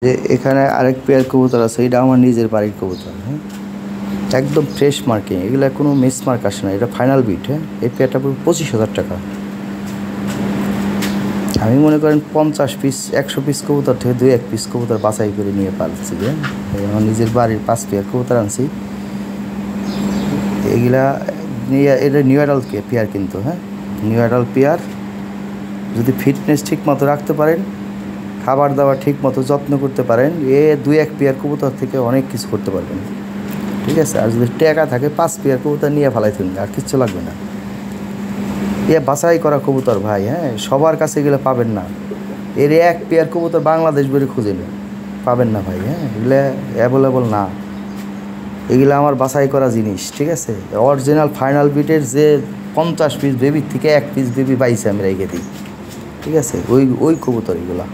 যে এখানে আরেক পেয়ার কবুতর আছে, এটা আমার নিজের বাড়ির কবুতর। হ্যাঁ, একদম ফ্রেশ মার্কিং, এগুলো কোনো মিস মার্ক আসে না, এটা ফাইনাল বিট। হ্যাঁ, এই পেয়ারটা পুরো 25,000 টাকা। আমি মনে করেন 50 পিস 100 পিস কবুতর থেকে 2-1 পিস কবুতর বাছাই করে নিয়ে পারছি। হ্যাঁ, আমার নিজের বাড়ির 5 পেয়ার কবুতর আনছি। এগুলা নিয়ে এটা নিউ অ্যাডাল্ট পেয়ার কিন্তু। হ্যাঁ, নিউ অ্যাডাল্ট পেয়ার যদি ফিটনেস ঠিক মতো রাখতে পারেন, খাবার দাবার ঠিক মতো যত্ন করতে পারেন, 2-1 পেয়ার কবুতর থেকে অনেক কিছু করতে পারবেন। ঠিক আছে, আর যদি টাকা থাকে 5 পেয়ার কবুতর নিয়ে ফেলাই তুলবে, আর কিচ্ছু লাগবে না। বাছাই করা কবুতর ভাই। হ্যাঁ, সবার কাছে এগুলো পাবেন না। এর 1 পেয়ার কবুতর বাংলাদেশ বেরে খুঁজে নেন, পাবেন না ভাই। হ্যাঁ, এগুলো অ্যাভেলেবল না, এগুলো আমার বাছাই করা জিনিস। ঠিক আছে, অরিজিনাল ফাইনাল বিটের যে 50 পিস বেবির থেকে 1 পিস বেবি পাইছে আমি রেখে দিই। ঠিক আছে, ওই কবুতর এগুলা।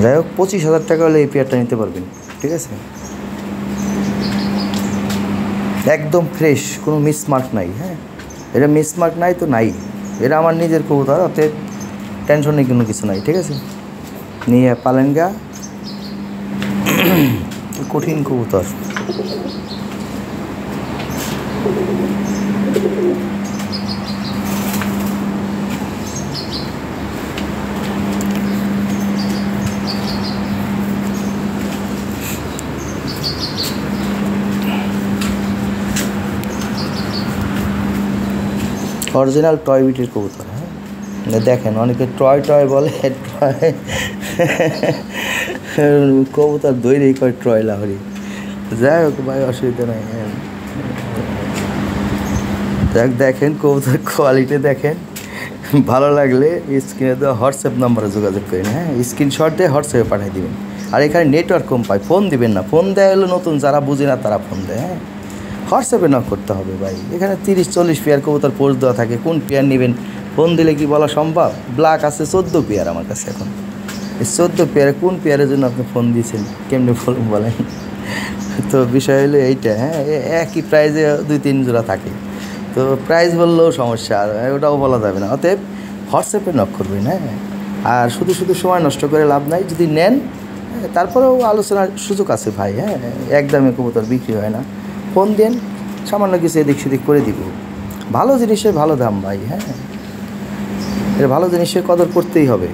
যাই হোক, 25,000 টাকা হলে এই পেয়ারটা নিতে পারবেন। ঠিক আছে, একদম ফ্রেশ, কোনো মিসমার্ক নাই। হ্যাঁ, এটা মিসমার্ক নাই তো নাই, এটা আমার নিজের কবুতর, অতএব টেনশন নেই, কোনো কিছু নাই। ঠিক আছে, নিয়ে পালেন গা, কঠিন কবুতর। অরিজিনাল টয় বিটের কবুতর। হ্যাঁ, দেখেন অনেকে টয় বলে, টয় কবুতর দৈরেই কয় ট্রয় লাহরি। যাই হোক ভাই, অসুবিধা নাই। যাক, দেখেন কবুতর কোয়ালিটি দেখেন, ভালো লাগলে স্ক্রিনে দেওয়া হোয়াটসঅ্যাপ নাম্বারে যোগাযোগ করেন। হ্যাঁ, স্ক্রিনশট দিয়ে হোয়াটসঅ্যাপে পাঠিয়ে দেবেন। আর এখানে নেটওয়ার্ক কম পায়, ফোন দিবেন না। ফোন দেওয়া হলো নতুন, যারা বুঝে না তারা ফোন দেয়। হ্যাঁ, হোয়াটসঅ্যাপে নক করতে হবে ভাই। এখানে 30-40 পেয়ার কবুতর পোস্ট দেওয়া থাকে, কোন পেয়ার নেবেন ফোন দিলে কি বলা সম্ভব? ব্ল্যাক আছে 14 পেয়ার আমার কাছে এখন। এই 14 পেয়ারে কোন পেয়ারের জন্য আপনি ফোন দিয়েছেন, কেমনি বলেন? তো বিষয় হলো এইটা। হ্যাঁ, একই প্রাইজে 2-3 জোড়া থাকে, তো প্রাইস বললেও সমস্যা, আর ওটাও বলা যাবে না। অতএব হোয়াটসঅ্যাপে নক করবেন। হ্যাঁ, আর শুধু সময় নষ্ট করে লাভ নাই। যদি নেন, তারপরেও আলোচনার সুযোগ আছে ভাই। হ্যাঁ, একদমই কবুতর বিক্রি হয় না। ফোন দেন, সামান্য কিছু এদিক সেদিক করে দিব। ভালো জিনিসের ভালো দাম ভাই। হ্যাঁ, এর ভালো জিনিসের কদর করতেই হবে।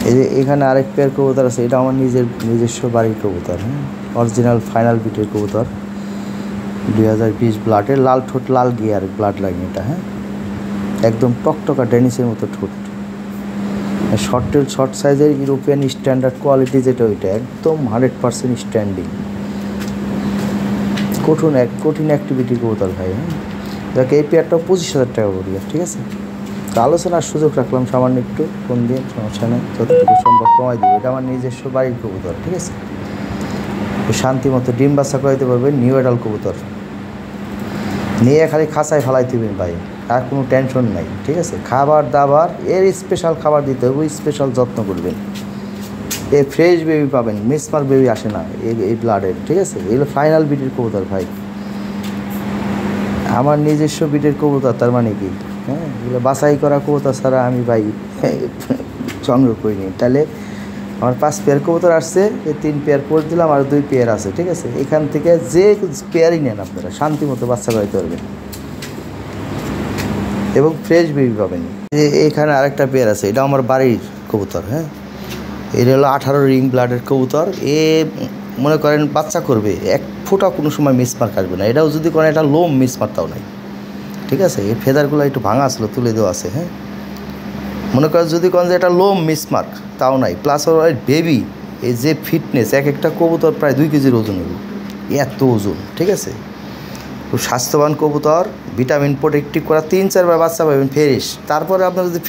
এই যে এখানে আরেক পেয়ার কবুতর আছে, এটা আমার নিজস্ব বাড়ির কবুতর। হ্যাঁ, অরিজিনাল ফাইনাল বিটের কবুতর, 2020 ব্লাডের, লাল ঠোঁট, লাল গিয়ার ব্লাড লাইন এটা। হ্যাঁ, একদম টকটকা ডেনিসের মতো ঠোঁট, শর্ট সাইজের ইউরোপিয়ান স্ট্যান্ডার্ড কোয়ালিটি যেটা, ওইটা একদম 100% স্ট্যান্ডিং। কঠিন অ্যাক্টিভিটি কবুতর ভাই। হ্যাঁ, যাকে এই পেয়ারটাও 25,000 টাকা পড়বে। ঠিক আছে, তো আলোচনার সুযোগ রাখলাম সামান্য একটু, ফোন দিয়ে সমস্যা নেই, যতটুকু সম্ভব কমাই দেবো। এটা আমার নিজস্ব বাড়ির কবুতর। ঠিক আছে, শান্তি মতো ডিম বাচ্চা করাইতে পারবেন। নিউ অ্যাডাল্ট কবুতর নিয়ে খালি খাঁচায় ফেলাই দিবেন ভাই, আর কোনো টেনশন নাই। ঠিক আছে, খাবার দাবার এর স্পেশাল খাবার দিতে হবে, স্পেশাল যত্ন করবেন। ফ্রেশ বেবি পাবেন, মিসমার্ক বেবি আসে না এই ব্লাডের। ঠিক আছে, এগুলো ফাইনাল বিটের কবুতর ভাই, আমার নিজস্ব বিটের কবুতর। তার মানে কি? হ্যাঁ, এগুলো বাছাই করা কবুতর ছাড়া আমি ভাই সংগ্রহ করিনি। তাহলে আমার 5 পেয়ার কবুতর আসছে, এই 3 পেয়ার পোস্ট দিলাম, আর 2 পেয়ার আছে। ঠিক আছে, এখান থেকে যে পেয়ারই নেন আপনারা শান্তি মতো বাচ্চা করাইতে পারবেন এবং ফ্রেশ বেবি পাবেন। এখানে আরেকটা পেয়ার আছে, এটা আমার বাড়ির কবুতর। হ্যাঁ, এটা হলো 18 রিং ব্লাডের কবুতর। মনে করেন বাচ্চা করবে, 1 ফোঁটা কোনো সময় মিসমার্ক আসবে না। এটাও যদি করেন, এটা লোম মিসমার্কটাও নাই। ঠিক আছে, এই ফেদারগুলো একটু ভাঙা আসলো, তুলে দেওয়া আছে। হ্যাঁ, মনে করেন যদি কোন যে এটা লোম মিসমার্ক, তাও নাই। প্লাস ওর বেবি, এই যে ফিটনেস, একটা কবুতর প্রায় 2 কেজির ওজন হলো, এত ওজন। ঠিক আছে, খুব স্বাস্থ্যবান কবুতর, ভিটামিন প্রোটেক্টিভ করা, 3-4 বার বাচ্চা পাবেন ফ্রেশ। তারপরে আপনারা যদি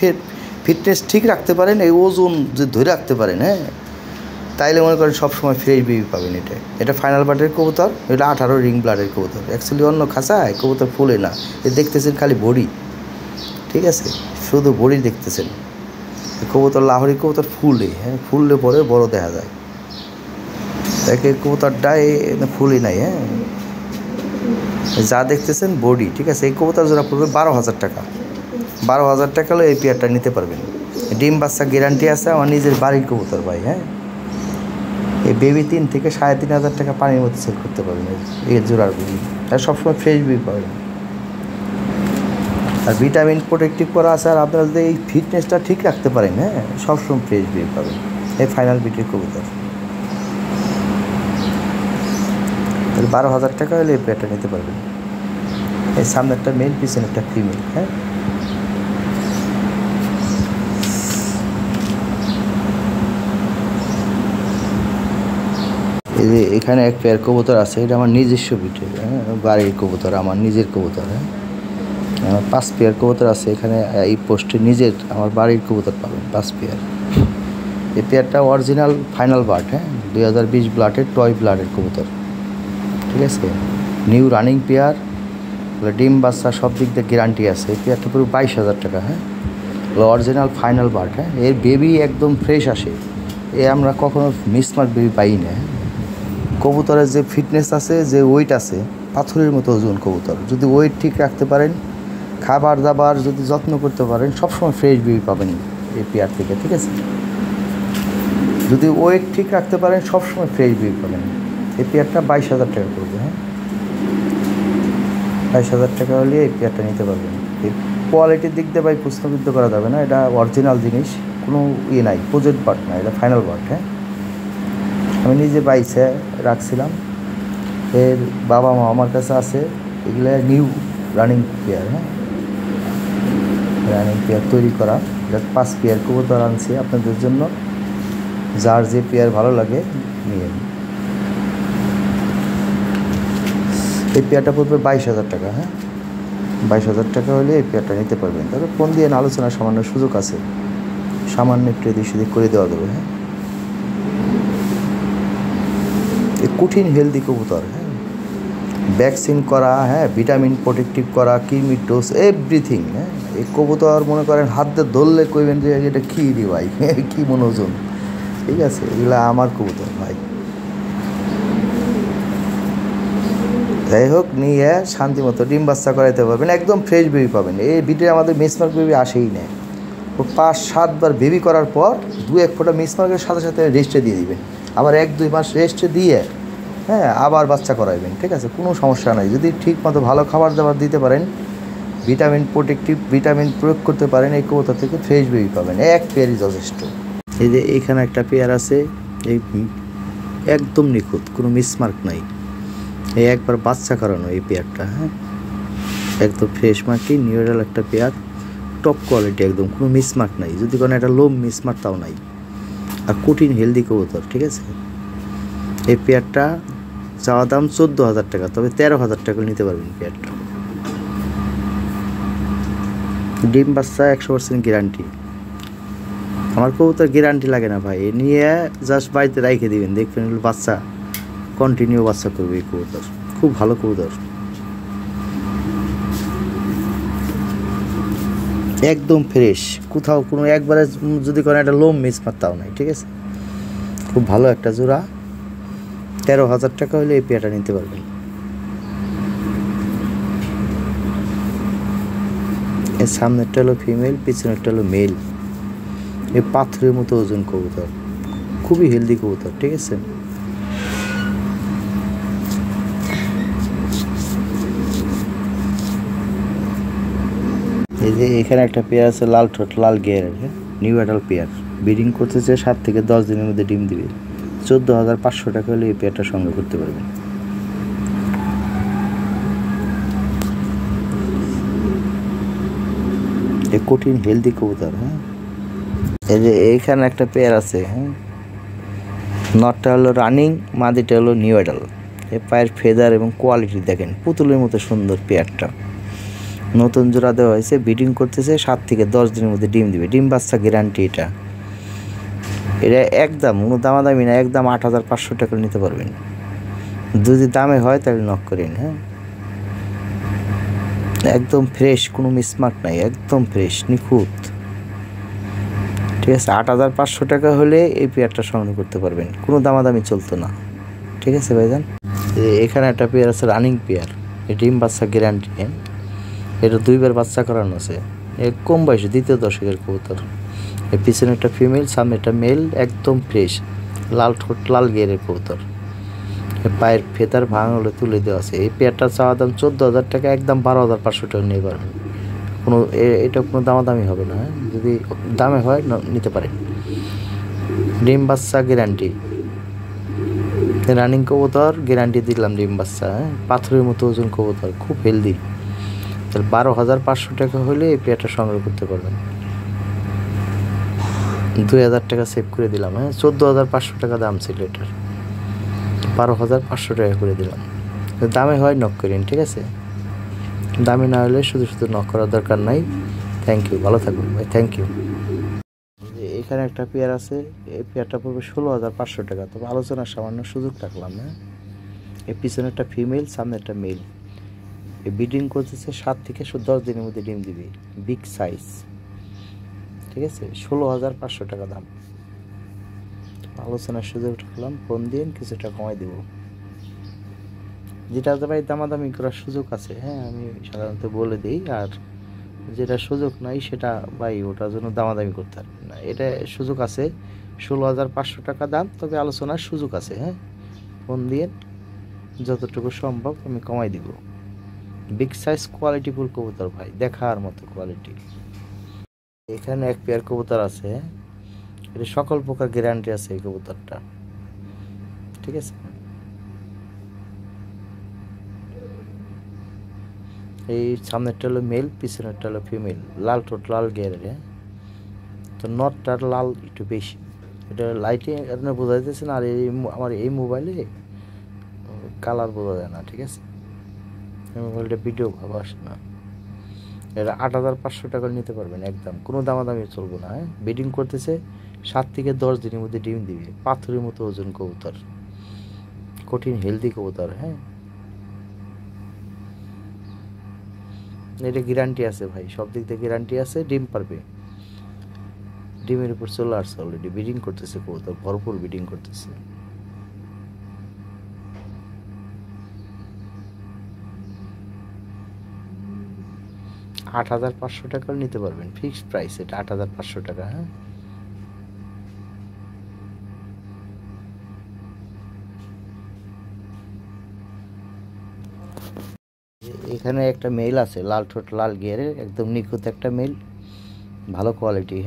ফিটনেস ঠিক রাখতে পারেন, এই ওজন যদি ধরে রাখতে পারেন, হ্যাঁ, তাইলে মনে করেন সবসময় ফ্রেশ বেবি পাবেন। এটা ফাইনাল ব্লাডের কবুতর, এটা 18 রিং ব্লাডের কবুতর। অ্যাকচুয়ালি অন্য খাঁচায় কবুতর ফুলে না, এ দেখতেছেন খালি বডি। ঠিক আছে, শুধু বডি দেখতেছেন। কবুতর লাহোরি কবুতর ফুলে, হ্যাঁ, ফুললে পরে বড় দেখা যায়। দেখে কবুতরটায় ফুলই নাই। হ্যাঁ, যা দেখতেছেন বডি। ঠিক আছে, এই কবুতর জোড়া পড়বে 12,000 টাকা। 12,000 টাকা হলে এই পেয়ারটা নিতে পারবেন। ডিম বাচ্চা গ্যারান্টি আছে, আমার নিজের বাড়ির কবুতর ভাই। হ্যাঁ, এই বেবি 3 থেকে 3,500 টাকা পানির মধ্যে সেল করতে পারবেন এই জোড়াগুলি, আর সবসময় ফ্রেশ বেবি পাবেন। আর ভিটামিন প্রোটেক্টিভ করা আছে, আর আপনারা যদি এই ফিটনেসটা ঠিক রাখতে পারেন, হ্যাঁ, সবসময় ফ্রেশ বেবি পাবেন। এই ফাইনাল বিটের কবুতর 12,000 টাকা হলে এই পেয়ারটা নিতে পারবেন। এই সামনে একটা মেল, পিছনে একটা ফিমেল। হ্যাঁ, এই যে এখানে এক পেয়ার কবুতর আছে, এটা আমার নিজস্ব বিটের, হ্যাঁ, বাড়ির কবুতর, আমার নিজের কবুতর। হ্যাঁ, আমার 5 পেয়ার কবুতর আছে এখানে, এই পোস্টে নিজের আমার বাড়ির কবুতর পাবেন 5 পেয়ার। এই পেয়ারটা অরিজিনাল ফাইনাল বার্ড, হ্যাঁ, 2020 ব্লাডের টয় ব্লাডের কবুতর, ঠিক আছে। নিউ রানিং পেয়ার, ডিম বাচ্চা সব দিক দিয়ে গ্যারান্টি আছে। এই পেয়ারটা পুরো 22,000 টাকা। হ্যাঁ, অরিজিনাল ফাইনাল বার্ড। হ্যাঁ, এর বেবি একদম ফ্রেশ আসে, আমরা কখনো মিসমার্ক বেবি পাই না। কবুতরের যে ফিটনেস আছে, যে ওয়েট আছে, পাথরের মতো ওজন কবুতর। যদি ওয়েট ঠিক রাখতে পারেন, খাবার দাবার যদি যত্ন করতে পারেন, সবসময় ফ্রেশ বেবি পাবেন এই পেয়ার থেকে, ঠিক আছে। যদি ওয়েট ঠিক রাখতে পারেন, সবসময় ফ্রেশ বেবি পাবেন। এই পেয়ারটা 22,000 টাকা পড়বে। হ্যাঁ, 22,000 টাকা হলে এই পেয়ারটা নিতে পারবেন। এই কোয়ালিটির দিক দিয়ে ভাই প্রশ্নবিদ্ধ করা যাবে না, এটা অরিজিনাল জিনিস, কোনো নাই, প্রজেক্ট বার্ড না, এটা ফাইনাল বার্ড। হ্যাঁ, আমি নিজে বাইসে রাখছিলাম, এর বাবা মা আমার কাছে আছে, এগুলো নিউ রানিং পেয়ার। হ্যাঁ, রানিং পেয়ার তৈরি করা, এটা 5 পেয়ার কবুতর আনছি আপনাদের জন্য, যার যে পেয়ার ভালো লাগে নিয়ে। এই পেয়ারটা পড়বে 22,000 টাকা। হ্যাঁ, 22,000 টাকা হলে এই পেয়ারটা নিতে পারবেন। তবে ফোন দিয়ে আলোচনা সামান্য সুযোগ আছে, সামান্য একটু এদিক সেদিক করে দেওয়া যাবে। হ্যাঁ, এই কঠিন হেলদি কবুতর, হ্যাঁ, ভ্যাকসিন করা, হ্যাঁ, ভিটামিন প্রোটেক্টিভ করা, কৃমি ডোজ, এভরিথিং। হ্যাঁ, এই কবুতর মনে করেন হাত দিয়ে ধরলে কইবেন যে এটা কী রে ভাই, কী মনে ওজন, ঠিক আছে। এগুলো আমার কবুতর ভাই। যাই হোক, নিয়ে শান্তি মতো ডিম বাচ্চা করাইতে পারবেন, একদম ফ্রেশ বেবি পাবেন। এই বিটে আমাদের মিসমার্ক বেবি আসেই না। ও 5-7 বার বেবি করার পর 2-1 ফোঁটা মিসমার্কের সাথে সাথে রেস্টে দিয়ে দিবেন, আবার 1-2 মাস রেস্টে দিয়ে, হ্যাঁ, আবার বাচ্চা করাইবেন, ঠিক আছে, কোনো সমস্যা নাই। যদি ঠিক মতো ভালো খাবার দাবার দিতে পারেন, ভিটামিন প্রোটেক্টিভ ভিটামিন প্রয়োগ করতে পারেন, এই কবুতর থেকে ফ্রেশ বেবি পাবেন, এক পেয়ারই যথেষ্ট। এই যে এইখানে একটা পেয়ার আছে, এই একদম নিখুঁত, কোনো মিসমার্ক নাই, এই একবার বাচ্চা করানো এই পেয়ারটা। হ্যাঁ, একদম ফ্রেশ মার্কি নিউরাল একটা পেয়ার, টপ কোয়ালিটি, একদম কোনো মিসমার্ক নাই, যদি কোনো একটা লো মিসমার্ক তাও নাই, আর কঠিন হেলদি কবুতর, ঠিক আছে। এই পেয়ারটা চাওয়া দাম 14,000 টাকা, তবে 13,000 টাকা নিতে পারবেন পেয়ারটা। ডিম বাচ্চা 100% গ্যারান্টি। আমার কবুতর গ্যারান্টি লাগে না ভাই, এ নিয়ে জাস্ট বাড়িতে রেখে দিবেন, দেখবেন বাচ্চা কন্টিনিউ বাচ্চা করবে। এই কবুতর খুব ভালো কবুতর, একদম ফ্রেশ, কোথাও কোনো একবারে যদি কোনো একটা লোম মিস মারতাও নাই, ঠিক আছে। খুব ভালো একটা জোড়া, 13,000 টাকা হলে এই পেয়ারটা নিতে পারবেন। এর সামনেরটা হলো ফিমেল, পিছনেরটা হলো মেল। এই পাথরের মতো ওজন কবুতর, খুবই হেলদি কবুতর, ঠিক আছে। এই যে এখানে একটা পেয়ার আছে, লাল ঠোঁট লাল গিয়ারের, নিউ অ্যাডাল পেয়ার, ব্রিডিং করতেছে, 7 থেকে 10 দিনের মধ্যে ডিম দিবে। 14,500 টাকা হলে এই পেয়ারটা সংগ্রহ করতে পারবেন। এই কঠিন হেলদি কবুতর। হ্যাঁ, এই যে এইখানে একটা পেয়ার আছে, হ্যাঁ, নটটা হলো রানিং, মাদিটা হলো নিউ অ্যাডাল। এই পায়ের ফেদার এবং কোয়ালিটি দেখেন, পুতুলের মতো সুন্দর পেয়ারটা, নতুন জোড়া দেওয়া হয়েছে, ব্রিডিং করতেছে, 7 থেকে 10 দিনের মধ্যে ডিম দিবে, ডিম বাচ্চা গ্যারান্টি। এটা একদম কোনো দামাদামি না, একদম 8,500 টাকা নিতে পারবেন। যদি দামে হয় তাহলে নক করেন। হ্যাঁ, একদম ফ্রেশ, কোনো মিসমার্ক নাই, একদম ফ্রেশ নিখুঁত, ঠিক আছে। 8,500 টাকা হলে এই পেয়ারটা সংগ্রহ করতে পারবেন, কোনো দামাদামি চলতো না, ঠিক আছে ভাইজান। এখানে একটা পেয়ার আছে রানিং পেয়ার, এই ডিম বাচ্চা গ্যারান্টি। এটা 2 বার বাচ্চা করানো আছে, কম বয়সে, দ্বিতীয় দশকের কবুতর। এর পিছনে একটা ফিমেল, সামনে একটা মেল, একদম ফ্রেশ, লাল ঠোঁট লাল গিয়ারের কবুতর, পায়ের ফেতার ভাঙলে তুলে দেওয়া আছে। এই পেয়ারটার চাওয়া দাম 14,000 টাকা, একদম 12,500 টাকা নিয়ে পারবেন। কোনো এটা কোনো দামাদামি হবে না, যদি দামে হয় নিতে পারেন। ডিম বাচ্চা গ্যারান্টি, রানিং কবুতর গ্যারান্টি দিলাম ডিম বাচ্চা। পাথরের মতো ওজন কবুতর, খুব হেলদি। তাহলে 12,500 টাকা হলে এই পেয়ারটা সংগ্রহ করতে পারবেন। 2,000 টাকা সেভ করে দিলাম। 14,500 টাকা দাম ছিল এটার, 12,500 টাকা করে দিলাম। দামে হয় নক করেন, ঠিক আছে? দামে না হলে শুধু শুধু নক করার দরকার নাই। থ্যাংক ইউ, ভালো থাকবেন ভাই, থ্যাংক ইউ। এখানে একটা পেয়ার আছে, এই পেয়ারটা পড়বে 16,500 টাকা, তবে আলোচনার সামান্য সুযোগ রাখলাম। এই পিছনে একটা ফিমেল, সামনে একটা মেল। এই ব্রিডিং করতেছে 7 থেকে 10 দিনের মধ্যে ডিম দিবে, বিগ সাইজ, ঠিক আছে? 16,500 টাকা দাম, আলোচনার সুযোগ রাখলাম। ফোন দিন, কিছুটা কমাই দেবো। যেটা ভাই দামাদামি করার সুযোগ আছে, আমি সাধারণত বলে দিই। আর যেটা সুযোগ নাই সেটা ভাই ওটার জন্য দামাদামি করতে পারবেন না। এটা সুযোগ আছে, 16,500 টাকা দাম, তবে আলোচনার সুযোগ আছে। ফোন দিয়ে যতটুকু সম্ভব আমি কমাই দিব। বিগ সাইজ কোয়ালিটিফুল কবুতর ভাই, দেখার মতো কোয়ালিটি। এখানে এক পেয়ার কবুতর আছে, এটা সকল প্রকার গ্যারান্টি আছে এই কবুতরটা, ঠিক আছে? এই সামনেরটা হলো মেল, পিছনেরটা হলো ফিমেল, লাল ঠোঁট লাল গিয়ারের। তো নটটার লাল একটু বেশি, এটা লাইটে আপনার বোঝা যাচ্ছে না। আর আমার এই মোবাইলে কালার বোঝা যায় না, ঠিক আছে? এই মোবাইলটা ভিডিও ভালো আসে না। এটা 8,500 টাকা নিতে পারবেন একদম, কোনো দামাদামি চলবো না। ব্রিডিং করতেছে 7 থেকে 10 দিনের মধ্যে ডিম দিবে, পাথরের মতো ওজন কবুতর, কঠিন হেলদি কবুতর। এটা গ্যারান্টি আছে ভাই, সব দিক থেকে গ্যারান্টি আছে। ডিম পারবে, ডিমের উপর চলে আসছে অলরেডি, ব্রিডিং করতেছে কবুতর, ভরপুর ব্রিডিং করতেছে। $8,500 টাকা নিতে পারবেন, ফিক্সড প্রাইস এটা, 8,500 টাকা। এখানে একটা মেল আছে, লাল ঠোঁট লাল গিয়ারের, একদম নিখুঁত একটা মেল, ভালো কোয়ালিটি।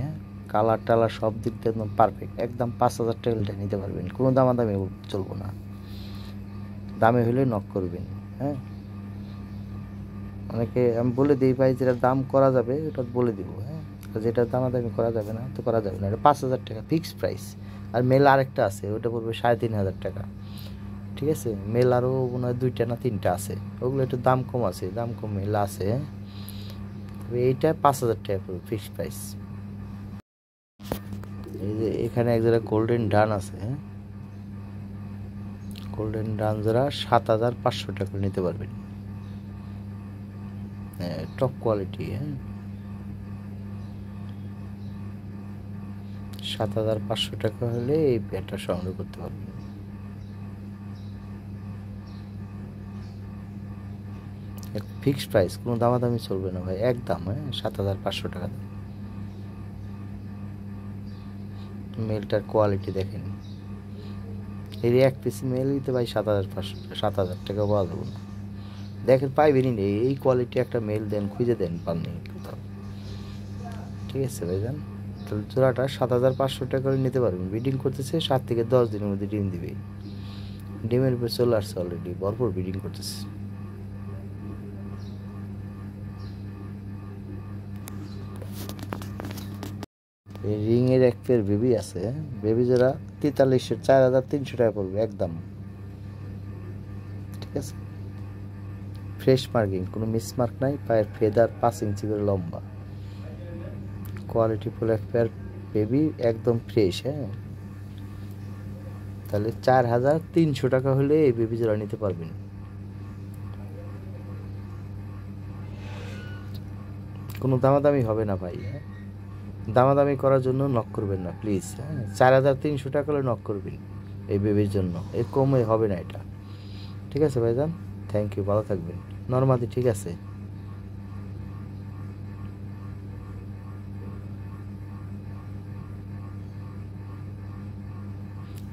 কালার টালার সব দিক দিয়ে একদম পারফেক্ট, একদম 5,000 টাকা নিতে পারবেন, কোনো দামাদামি চলবো না। দামে হলে নক করবেন। অনেকে আমি বলে দিই ভাই, যেটা দাম করা যাবে ওটা বলে দিব। যেটা দামাদামি করা যাবে না তো করা যাবে না, এটা 5,000 টাকা ফিক্সড প্রাইস। আর মেল আরেকটা আছে, ওটা পড়বে 3,500 টাকা, ঠিক আছে? মেল আরও মনে হয় 2টা না 3টা আছে, ওগুলো একটু দাম কম আছে, দাম কম মেল আছে। তবে এইটা 5,000 টাকা পড়বে ফিক্সড প্রাইস। এই যে এখানে এক জায়গায় গোল্ডেন ডান আছে, গোল্ডেন ডান যারা 7,500 টাকা নিতে পারবেন, টপ কোয়ালিটি। 7,500 টাকা হলে এই পেয়ারটা সংগ্রহ করতে পারবেন। ফিক্সড প্রাইস, কোনো দামাদামি চলবে না ভাই, একদম 7,500 টাকা দাম। মেলটার কোয়ালিটি দেখেন, এর এক পিস মেল দিতে ভাই 7,500 টাকা, 7,000 টাকা পাওয়া যাবে না। দেখেন পাইবেনই নেই, এই কোয়ালিটি একটা মেল দেন, খুঁজে দেন, পাননি কোথাও, ঠিক আছে ভাইজান? তাহলে জোড়াটা 7,500 টাকা করে নিতে পারবেন। ব্রিডিং করতেছে 7 থেকে 10 দিনের মধ্যে ডিম দিবে, ডিমের উপর চলে আসছে অলরেডি, ভরপুর ব্রিডিং করতেছে। এই রিংয়ের এক পেয়ার বেবি আছে, বেবি জোড়া 43-এর 4,300 টাকা পড়বে একদম, ঠিক আছে? ফ্রেশ মার্কিং, কোনো মিসমার্ক নাই, পায়ের ফেদার 5 ইঞ্চি করে লম্বা, কোয়ালিটি ফুল এক পেয়ার বেবি, একদম ফ্রেশ। তাহলে 4,300 টাকা হলে এই বেবি জোড়া নিতে পারবেন। কোনো দামাদামি হবে না ভাই। দামাদামি করার জন্য নক করবেন না প্লিজ। 4,300 টাকা হলে নক করবেন এই বেবির জন্য, এর কমে হবে না এটা, ঠিক আছে ভাইজান? থ্যাংক ইউ, ভালো থাকবেন। নরমাদি ঠিক আছে।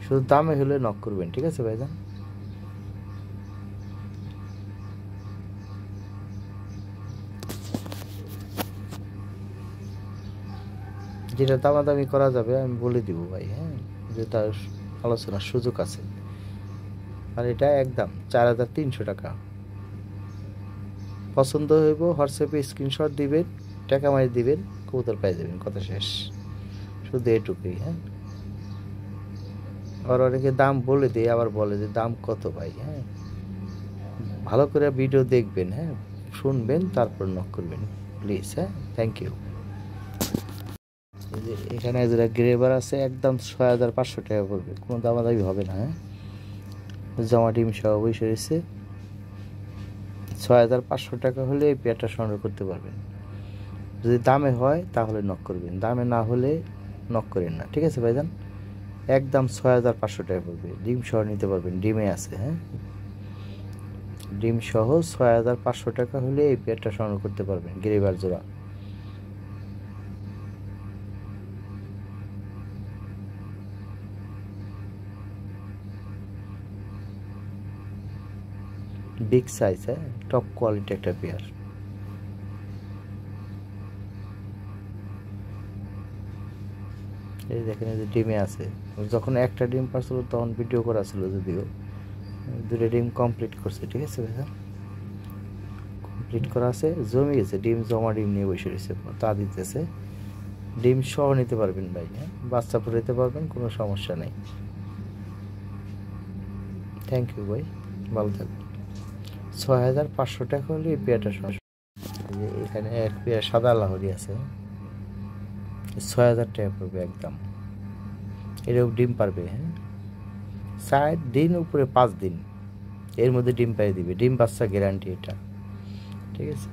শুধু দামে হলে নক করবেন, ঠিক আছে ভাইজান। যেটা দামাদামি করা যাবে আমি বলে দিব ভাই, হ্যাঁ, যেটা আলোচনার সুযোগ আছে। আর এটা একদম 4300 টাকা। পছন্দ হইব হোয়াটসঅ্যাপে স্ক্রিনশট দিবেন, টাকা মারি দিবেন, কবুতর পাই যাবেন, কথা শেষ। শুধু এটুকুই, হ্যাঁ। আর অনেকে দাম বলে দেয়, আবার বলে যে দাম কত ভাই, হ্যাঁ। ভালো করে ভিডিও দেখবেন, হ্যাঁ, শুনবেন, তারপর নক করবেন প্লিজ, হ্যাঁ। Thank you. এখানে যেটা গ্রেভার আছে একদম 6500 টাকা পড়বে, কোনো দামাদামি হবে না, হ্যাঁ। জমা ডিম সহ বসে রয়েছে। 6500 টাকা হলে এই পেয়ারটা সংগ্রহ করতে পারবেন। যদি দামে হয় তাহলে নক করবেন, দামে না হলে নক করেন না, ঠিক আছে ভাইজান। একদম 6500 টাকা পড়বে, ডিম সহ নিতে পারবেন, ডিমে আছে, হ্যাঁ। ডিম সহ 6500 টাকা হলে এই পেয়ারটা সংগ্রহ করতে পারবেন, গ্রেভার জোড়া। বিগ সাইজ, হ্যাঁ, টপ কোয়ালিটি একটা পেয়ার। এই দেখেন, এই যে ডিমে আছে। যখন একটা ডিম পারছিল তখন ভিডিও করা ছিল, যদিও 2টা ডিম কমপ্লিট করছে, ঠিক আছে ভাইয়া, কমপ্লিট করা আছে, জমে গেছে ডিম, জমা ডিম নিয়ে বসে রয়েছে, তা দিতেছে। ডিম সহ নিতে পারবেন ভাই, হ্যাঁ, বাচ্চা পরে নিতে পারবেন, কোনো সমস্যা নেই। থ্যাংক ইউ ভাই, ভালো থাকবেন। 6500 টাকা হলে এই পেয়ারটা সমস্যা। এখানে এক পেয়ার সাদা লাহোরি আছে, 6000 টাকা পড়বে একদম। এরকম ডিম পারবে, হ্যাঁ, 60 দিন উপরে 5 দিন এর মধ্যে ডিম পাই দিবে, ডিম বাচ্চা গ্যারান্টি এটা, ঠিক আছে।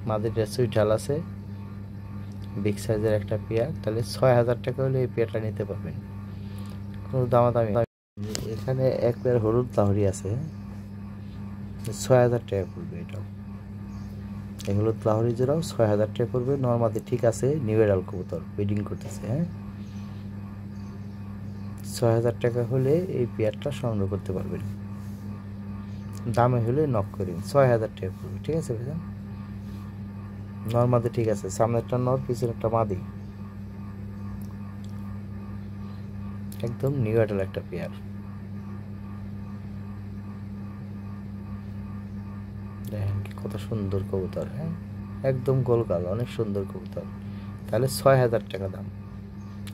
মাদের সুইটাল আছে, বিগ সাইজের একটা পেয়ার, তাহলে 6000 টাকা হলে এই পেয়ারটা নিতে পারবেন, কোনো দামাদামি। এখানে এক পেয়ার হলুদ লাহোরি আছে, 6000 টাকা পড়বে এটাও। এই হলুদ লাহোরি জোড়াও 6000 টাকা পড়বে, নর্মাদি ঠিক আছে, নিউ এডাল কবুতর ব্রিডিং করতেছে, হ্যাঁ। 6000 টাকা হলে এই পেয়ারটা সংগ্রহ করতে পারবেন, দামে হলে নক করেন। 6000 টাকা পড়বে, ঠিক আছে ভাইজান। নর্মাদি ঠিক আছে, সামনেরটা নর, পিছনেরটা মাদি, একদম নিউ এডাল একটা পেয়ার। দেখেন কত সুন্দর কবুতর, হ্যাঁ, একদম গোলগাল, অনেক সুন্দর কবুতর। তাহলে 6000 টাকা দাম।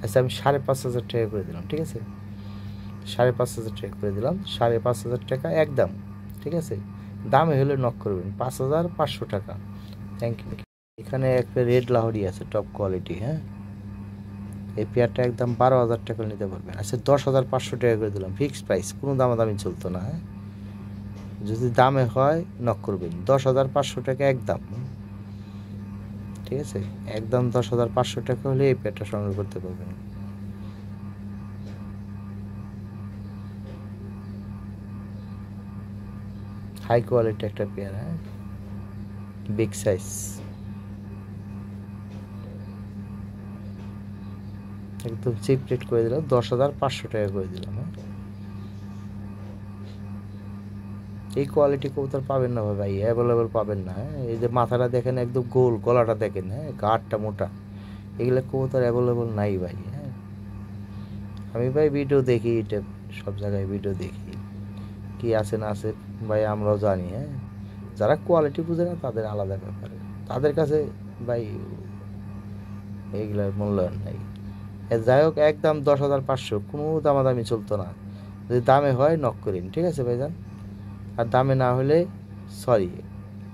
আচ্ছা, আমি 5500 টাকা করে দিলাম, ঠিক আছে, 5500 টাকা করে দিলাম, 5500 টাকা একদম, ঠিক আছে। দামে হলে নক করবেন, 5500 টাকা। Thank you. এখানে একটা রেড লাহোরি আছে, টপ কোয়ালিটি, হ্যাঁ, এই পেয়ারটা একদম 12000 টাকা নিতে পারবেন। আচ্ছা, 10500 টাকা করে দিলাম, ফিক্সড প্রাইস, কোনো দামাদামি চলতো না, হ্যাঁ। যদি দামে হয় নক করবেন, 10500 টাকা একদম, ঠিক আছে। একদম 10500 টাকা হলে এই পেয়ারটা সংগ্রহ করতে পারবেন। হাই কোয়ালিটি একটা পেয়ার, হ্যাঁ, বিগ সাইজ, একদম চিপ রেট করে দিলাম, 10500 টাকা করে দিলাম, হ্যাঁ। এই কোয়ালিটি কবুতর পাবেন না ভাই, অ্যাভেলেবেল পাবেন না, হ্যাঁ। এই যে মাথাটা দেখেন একদম গোল, গলাটা দেখেন, হ্যাঁ, গাঢ়টা মোটা, এগুলো কবুতর অ্যাভেলেবেল নাই ভাই, হ্যাঁ। আমি ভাই ভিডিও দেখি, এটা সব জায়গায় ভিডিও দেখি, কি আছে না আছে ভাই আমরাও জানি, হ্যাঁ। যারা কোয়ালিটি বুঝে না তাদের আলাদা ব্যাপারে, তাদের কাছে ভাই এইগুলার মূল্যায়ন নাই। যাই হোক, একদম 10500, কোনো দামাদামি চলতো না। যদি দামে হয় নক করিন, ঠিক আছে ভাইজান। আর দামে না হলে সরি,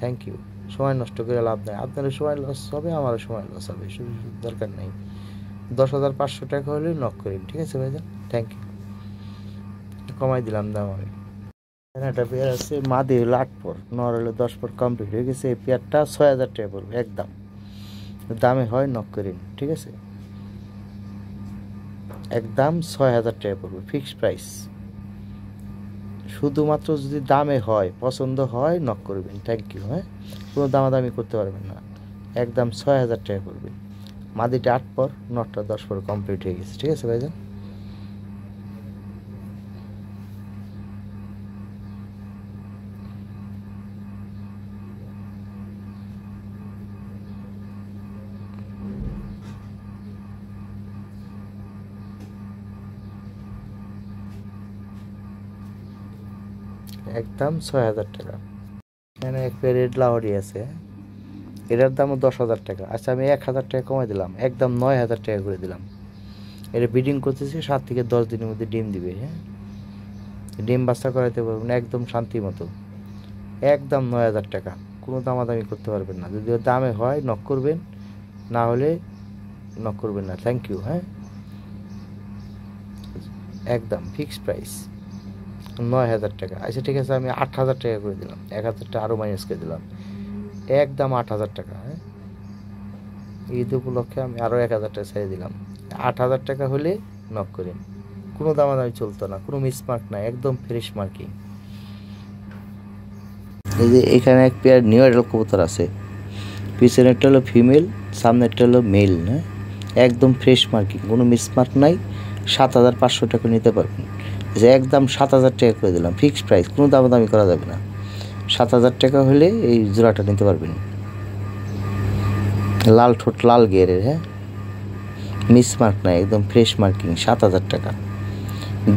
থ্যাংক ইউ। সময় নষ্ট করে লাভ নেই, আপনারও সময় লস হবে, আমারও সময় লস হবে, শুধু দরকার নেই। 10500 টাকা হলে নক করিন, ঠিক আছে ভাইজান। থ্যাংক ইউ, কমাই দিলাম দাম আমি। একটা পেয়ার আছে, মাদি হলো 8 পর, নর হলো 10 পর, কমপ্লিট হয়ে গেছে। এই পেয়ারটা 6000 টাকা পড়বে একদম, দামে হয় নক করিন, ঠিক আছে। একদম 6000 টাকা পড়বে, ফিক্সড প্রাইস। শুধুমাত্র যদি দামে হয়, পছন্দ হয়, নক করবেন। থ্যাংক ইউ, হ্যাঁ, কোনো দামাদামি করতে পারবেন না, একদম 6000 টাকা পড়বে। মাদিটা 8 পর, নটটা 10 পর কমপ্লিট হয়ে গেছে, ঠিক আছে ভাইজান। একদম 6,000 টাকা। এখানে এক পেয়ার রেড লাহোরি আছে, এটার দামও 10,000 টাকা। আচ্ছা আমি 1,000 টাকা কমাই দিলাম, একদম 9,000 টাকা করে দিলাম। এটা ব্রিডিং করতেছে, 7 থেকে 10 দিনের মধ্যে ডিম দিবে। হ্যাঁ, ডিম বাচ্চা করাইতে পারবেন একদম শান্তি মতো। একদম 9,000 টাকা, কোনো দামাদামি করতে পারবেন না। যদি দামে হয় নক করবেন, না হলে নক করবেন না। Thank you. হ্যাঁ, একদম ফিক্সড প্রাইস 9,000 টাকা। আচ্ছা ঠিক আছে, আমি 8,000 টাকা করে দিলাম, 1,000 টাকা আরও মাইনাস করে দিলাম, একদম 8,000 টাকা। হ্যাঁ, ঈদ উপলক্ষে আমি আরও 1,000 টাকা ছেড়ে দিলাম। 8,000 টাকা হলে নক করেন, কোনো দামাদামি চলতো না, কোনো মিসমার্ক নাই, একদম ফ্রেশ মার্কিং। এই যে এখানে এক পেয়ার নিউ অ্যাডাল কবুতর আছে, পিছনেরটা হলো ফিমেল, সামনেরটা হলো মেল। হ্যাঁ, একদম ফ্রেশ মার্কিং, কোনো মিসমার্ক নাই। 7,500 টাকা নিতে পারবেন। যে একদম 7,000 টাকা করে দিলাম, ফিক্সড প্রাইস, কোনো দামাদামি করা যাবে না। 7,000 টাকা হলে এই জোড়াটা নিতে পারবেন। লাল ঠোঁট, লাল গিয়ারের। হ্যাঁ, মিসমার্ক নাই, একদম ফ্রেশ মার্কিং। 7,000 টাকা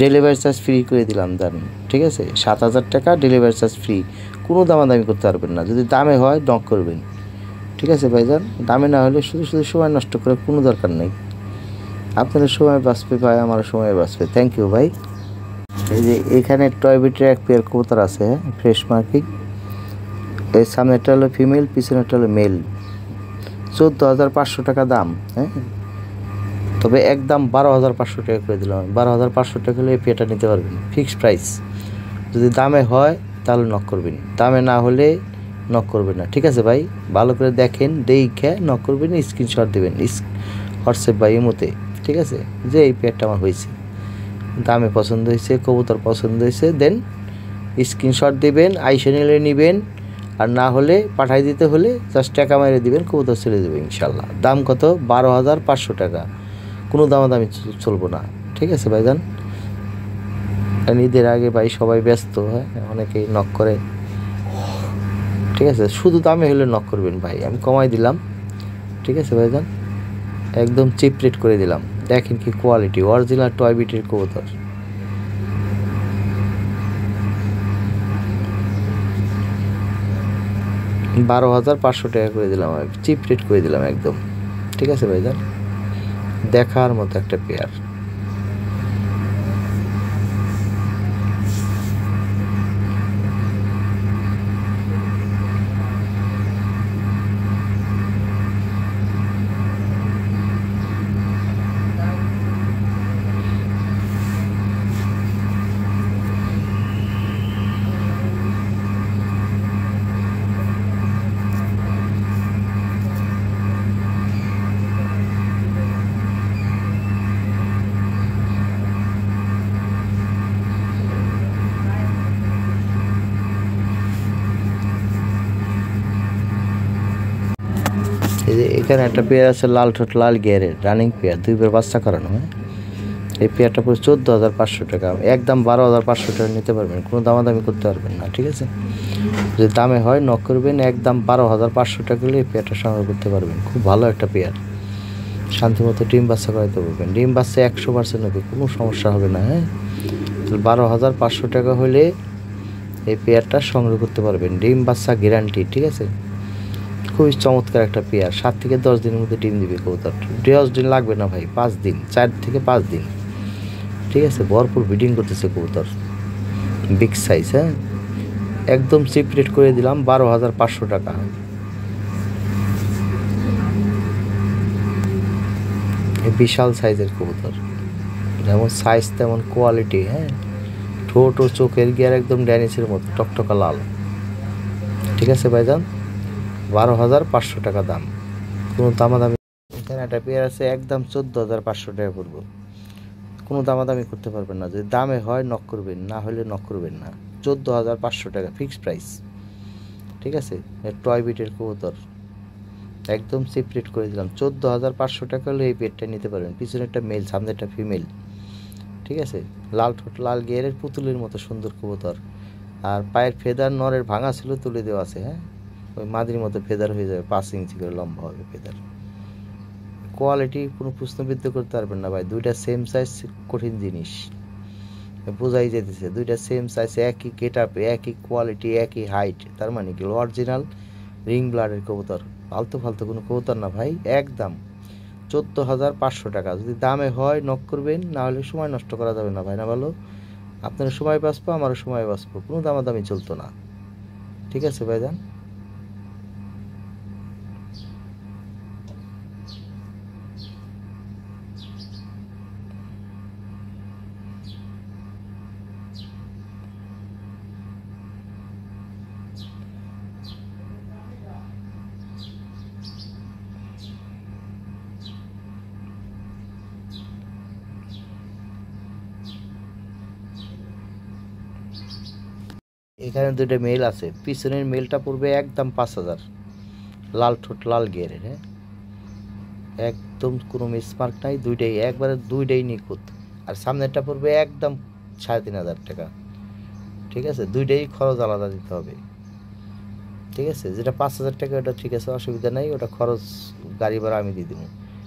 ডেলিভারি চার্জ ফ্রি করে দিলাম। দেন ঠিক আছে, 7,000 টাকা ডেলিভারি চার্জ ফ্রি, কোনো দামাদামি করতে পারবেন না। যদি দামে হয় নক করবেন, ঠিক আছে ভাইজান। দামে না হলে শুধু শুধু সময় নষ্ট করে কোনো দরকার নেই। আপনাদের সময় বাঁচবে ভাই, আমারও সময় বাঁচবে। থ্যাংক ইউ ভাই। এই যে এখানে টয় বিটের এক পেয়ার কবুতর আছে, ফ্রেশ মার্কিং। এর সামনেটা হলো ফিমেল, পিছনেরটা হলো মেল। 14,500 টাকা দাম। হ্যাঁ, তবে একদম 12,500 টাকা করে দিলাম। 12,500 টাকা হলে এই পেয়ারটা নিতে পারবেন, ফিক্সড প্রাইস। যদি দামে হয় তাহলে নক করবেন, দামে না হলে নক করবেন না। ঠিক আছে ভাই, ভালো করে দেখেন, দেখে নক করবেন, স্ক্রিনশট দেবেন হোয়াটসঅ্যাপ বা ইমোতে। ঠিক আছে, যে এই পেয়ারটা আমার হয়েছে, দামে পছন্দ হয়েছে, কবুতর পছন্দ হয়েছে, দেন স্ক্রিনশট দেবেন, আইসা নিলে নেবেন, আর না হলে পাঠাই দিতে হলে জাস্ট টাকা মেরে দিবেন, কবুতর ছেড়ে দেবে ইনশাল্লাহ। দাম কত? 12,500 টাকা, কোনো দামাদামি চলবো না। ঠিক আছে ভাইজান, ঈদের আগে ভাই সবাই ব্যস্ত। হ্যাঁ, অনেকেই নক করে। ঠিক আছে, শুধু দামে হলে নক করবেন ভাই, আমি কমাই দিলাম। ঠিক আছে ভাইজান, একদম চিপ রেট করে দিলাম। দেখেন কি কোয়ালিটি, অরিজিনাল টয় বিটের কবুতর। $12,500 টাকা করে দিলাম, আমি চিপ রেট করে দিলাম একদম। ঠিক আছে ভাইজান, দেখার মতো একটা পেয়ার। এই যে এখানে একটা পেয়ার আছে, লাল ঠোঁট, লাল গিয়ারের রানিং পেয়ার, 2 পেয়ার বাচ্চা করানো। হ্যাঁ, এই পেয়ারটা পড়ে 14,500 টাকা, একদম 12,500 টাকা নিতে পারবেন, কোনো দামাদামি করতে পারবেন না। ঠিক আছে, যদি দামে হয় নক করবেন, একদম 12,500 টাকা হলে এই পেয়ারটা সংগ্রহ করতে পারবেন। খুব ভালো একটা পেয়ার, শান্তিমতো ডিম বাচ্চা করাইতে পারবেন। ডিম বাচ্চা 100% হবে, কোনো সমস্যা হবে না। হ্যাঁ, 12,500 টাকা হলে এই পেয়ারটা সংগ্রহ করতে পারবেন, ডিম বাচ্চা গ্যারান্টি। ঠিক আছে, খুবই চমৎকার একটা পেয়ার, 7 থেকে 10 দিনের মধ্যে ডিম দিবে কবুতর। 10 দিন লাগবে না ভাই, 5 দিন, 4 থেকে 5 দিন। ঠিক আছে, ভরপুর ব্রিডিং করতেছে কবুতর, বিগ সাইজ। হ্যাঁ, একদম চিপ রেট করে দিলাম, 12,500 টাকা। বিশাল সাইজের কবুতর, যেমন সাইজ তেমন কোয়ালিটি। হ্যাঁ, ঠোঁট ও চোখের গিয়ার একদম ড্যানিসের মতো টকটকা লাল। ঠিক আছে ভাইজান, 12,500 টাকা দাম, কোনো দামাদামি। এখানে একটা পেয়ার আছে, একদম 14,500 টাকা পড়বো, কোনো দামাদামি করতে পারবেন না। যদি দামে হয় নক করবেন, না হলে নক করবেন না। 14,500 টাকা ফিক্সড প্রাইস। ঠিক আছে, টয় বিটের কবুতর, একদম চিপ রেট করে দিলাম। 14,500 টাকা হলে এই পেয়ারটা নিতে পারবেন। পিছনেরটা মেল, সামনেরটা ফিমেল। ঠিক আছে, লাল ঠোঁট, লাল গিয়ারের পুতুলের মতো সুন্দর কবুতর। আর পায়ের ফেদার নরের ভাঙা ছিল, তুলে দেওয়া আছে। হ্যাঁ, ওই মাদির মতো ফেদার হয়ে যাবে, 5 ইঞ্চি করে লম্বা হবে ফেদার। কোয়ালিটি কোনো প্রশ্নবিদ্ধ করতে পারবেন না ভাই, দুইটা সেম সাইজ, কঠিন জিনিস। বোঝাই যেতেছে দুইটা সেম সাইজ, একই গেট আপে, একই কোয়ালিটি, একই হাইট, তার মানে কি অরিজিনাল রিং ব্লাডের কবুতর। ফালতু ফালতু কোনো কবুতর না ভাই, একদম 14,500 টাকা। যদি দামে হয় নক করবেন, না হলে সময় নষ্ট করা যাবে না ভাই, না ভালো। আপনার সময় বাঁচবো, আমারও সময় বাঁচবো, কোনো দামাদামি চলতো না। ঠিক আছে ভাইজান। এখানে দুইটা মেল আছে, পিছনের মেলটা পড়বে একদম 5,000, লাল ঠোঁট, লাল গিয়ারের, হ্যাঁ, একদম কোনো মিসমার্ক নাই, দুইটাই একবারে, দুইটাই নিখুঁত। আর সামনেরটা পড়বে একদম 3,500 টাকা। ঠিক আছে, দুইটাই খরচ আলাদা দিতে হবে। ঠিক আছে, যেটা 5,000 টাকা ওটা ঠিক আছে, অসুবিধা নেই, ওটা খরচ গাড়ি ভাড়া আমি দিয়ে দেবো।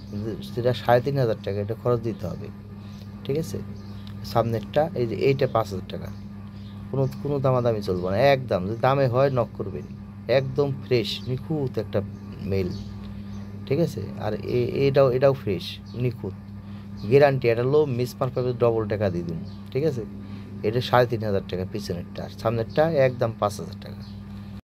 কিন্তু যেটা 3,500 টাকা এটা খরচ দিতে হবে। ঠিক আছে, সামনেরটা এই যে এইটা 5,000 টাকা, কোনো কোনো দামাদামি চলবে না, একদম। যদি দামে হয় নক করবেন, একদম ফ্রেশ নিখুঁত একটা মেল। ঠিক আছে, আর এটাও ফ্রেশ নিখুঁত, গ্যারান্টি। এটা লো মিসমার্ক পাবে, ডবল টাকা দিয়ে দিন। ঠিক আছে, এটা 3,500 টাকা পিছনেরটা, আর সামনেরটা একদম 5,000 টাকা।